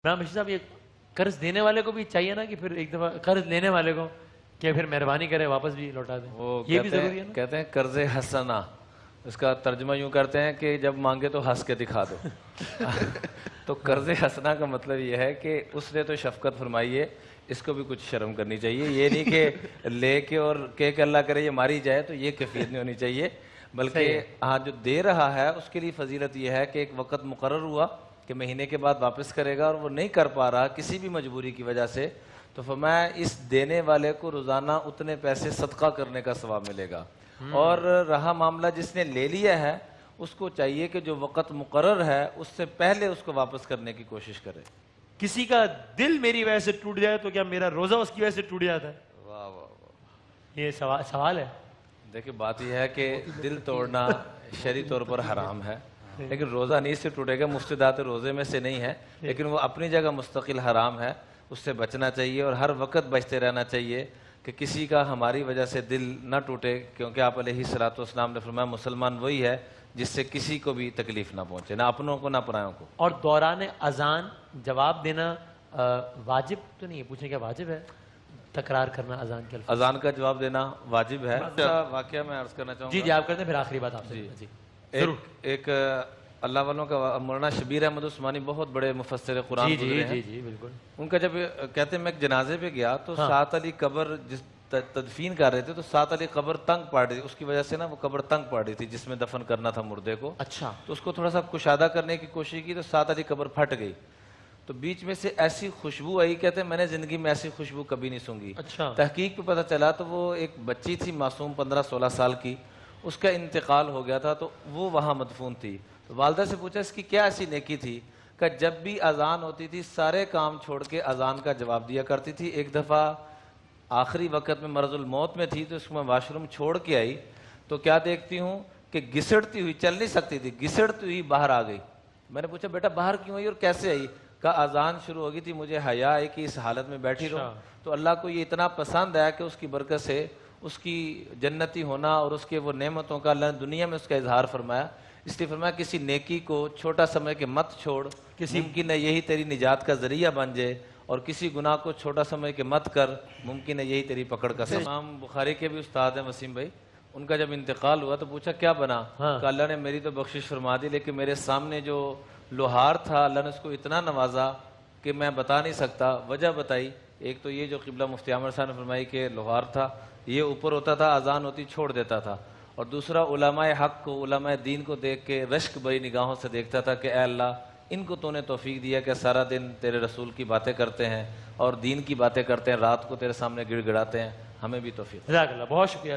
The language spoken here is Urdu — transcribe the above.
عمران بشیر صاحب، یہ قرض دینے والے کو بھی چاہیے نا کہ پھر ایک دفعہ قرض لینے والے کو کہ پھر مہربانی کرے واپس بھی لوٹا دیں، وہ یہ بھی ضروری ہے نا؟ کہتے ہیں قرض حسنہ، اس کا ترجمہ یوں کرتے ہیں کہ جب مانگے تو ہنس کے دکھا دو تو قرض حسنہ کا مطلب یہ ہے کہ اس نے تو شفقت فرمائی ہے، اس کو بھی کچھ شرم کرنی چاہیے. یہ نہیں کہ لے کے اور کہ اللہ کرے یہ ماری جائے، تو یہ کیفیت نہیں ہونی چاہیے. بلکہ ہاں جو دے رہا ہے اس کے لیے فضیلت یہ ہے کہ ایک وقت مقرر ہوا کہ مہینے کے بعد واپس کرے گا، اور وہ نہیں کر پا رہا کسی بھی مجبوری کی وجہ سے، تو فرمایا اس دینے والے کو روزانہ اتنے پیسے صدقہ کرنے کا ثواب ملے گا. اور رہا معاملہ جس نے لے لیا ہے، اس کو چاہیے کہ جو وقت مقرر ہے اس سے پہلے اس کو واپس کرنے کی کوشش کرے. کسی کا دل میری وجہ سے ٹوٹ جائے تو کیا میرا روزہ اس کی وجہ سے ٹوٹ جاتا ہے؟ واہ واہ واہ. یہ سوال ہے. دیکھیں بات یہ ہے کہ دل توڑنا شرعی طور پر حرام ہے، لیکن روزہ نہیں سے ٹوٹے گا، مفسدات روزے میں سے نہیں ہے، لیکن وہ اپنی جگہ مستقل حرام ہے، اس سے بچنا چاہیے اور ہر وقت بچتے رہنا چاہیے کہ کسی کا ہماری وجہ سے دل نہ ٹوٹے. کیونکہ آپ علیہ الصلوۃ والسلام نے فرمایا مسلمان وہی ہے جس سے کسی کو بھی تکلیف نہ پہنچے، نہ اپنوں کو نہ پرایوں کو. اور دوران اذان جواب دینا واجب تو نہیں ہے؟ پوچھیں کیا واجب ہے تکرار کرنا اذان کے الفاظ؟ اذان کا جواب دینا واجب ہے. واقعہ میں عرض کرنا چاہوں گا. جی آپ کرتے ہیں، پھر آخری بات آپ سے. جی ایک اللہ والوں کا مولانا شبیر احمد عثمانی بہت بڑے مفسر قرآن گزرے ہیں. جی بالکل. ان کا جب کہتے ہیں میں ایک جنازے پہ گیا تو سات علی قبر جس تدفین کر رہے تھے، تو سات علی قبر تنگ پڑ رہی تھی، اس کی وجہ سے نا وہ قبر تنگ پڑ رہی تھی جس میں دفن کرنا تھا مردے کو. اچھا. تو اس کو تھوڑا سا کشادہ کرنے کی کوشش کی تو سات علی قبر پھٹ گئی، تو بیچ میں سے ایسی خوشبو آئی، کہتے ہیں میں نے زندگی میں ایسی خوشبو کبھی نہیں سونگھی. اچھا. تحقیق پہ پتہ چلا تو وہ ایک بچی تھی معصوم 15-16 سال کی، اس کا انتقال ہو گیا تھا تو وہ وہاں مدفون تھی. تو والدہ سے پوچھا اس کی کیا ایسی نیکی تھی؟ کہ جب بھی اذان ہوتی تھی سارے کام چھوڑ کے اذان کا جواب دیا کرتی تھی. ایک دفعہ آخری وقت میں مرض الموت میں تھی تو اس کو میں واش روم چھوڑ کے آئی تو کیا دیکھتی ہوں کہ گھسڑتی ہوئی، چل نہیں سکتی تھی، گھسڑتی ہوئی باہر آ گئی. میں نے پوچھا بیٹا باہر کیوں آئی اور کیسے آئی؟ کہا اذان شروع ہو گئی تھی، مجھے حیا ہے کہ اس حالت میں بیٹھی رہوں. تو اللہ کو یہ اتنا پسند ہے کہ اس کی برکت سے اس کی جنتی ہونا اور اس کے وہ نعمتوں کا اللہ نے دنیا میں اس کا اظہار فرمایا. اس لیے فرمایا کسی نیکی کو چھوٹا سمجھ کے مت چھوڑ، ممکن ہے یہی تیری نجات کا ذریعہ بن جائے، اور کسی گناہ کو چھوٹا سمجھ کے مت کر، ممکن ہے یہی تیری پکڑ کا سبب. امام بخاری کے بھی استاد ہیں وسیم بھائی، ان کا جب انتقال ہوا تو پوچھا کیا بنا؟ کہ اللہ نے میری تو بخشش فرما دی، لیکن میرے سامنے جو لوہار تھا اللہ نے اس کو اتنا نوازا کہ میں بتا نہیں سکتا. وجہ بتائی، ایک تو یہ جو قبلہ مفتی عامر صاحب نے فرمائی کہ لوہار تھا، یہ اوپر ہوتا تھا، اذان ہوتی چھوڑ دیتا تھا، اور دوسرا علماء حق کو، علماء دین کو دیکھ کے رشک بھری نگاہوں سے دیکھتا تھا کہ اے اللہ ان کو تو نے توفیق دیا کہ سارا دن تیرے رسول کی باتیں کرتے ہیں اور دین کی باتیں کرتے ہیں، رات کو تیرے سامنے گڑ گڑاتے ہیں، ہمیں بھی توفیق. جزاک اللہ، بہت شکریہ.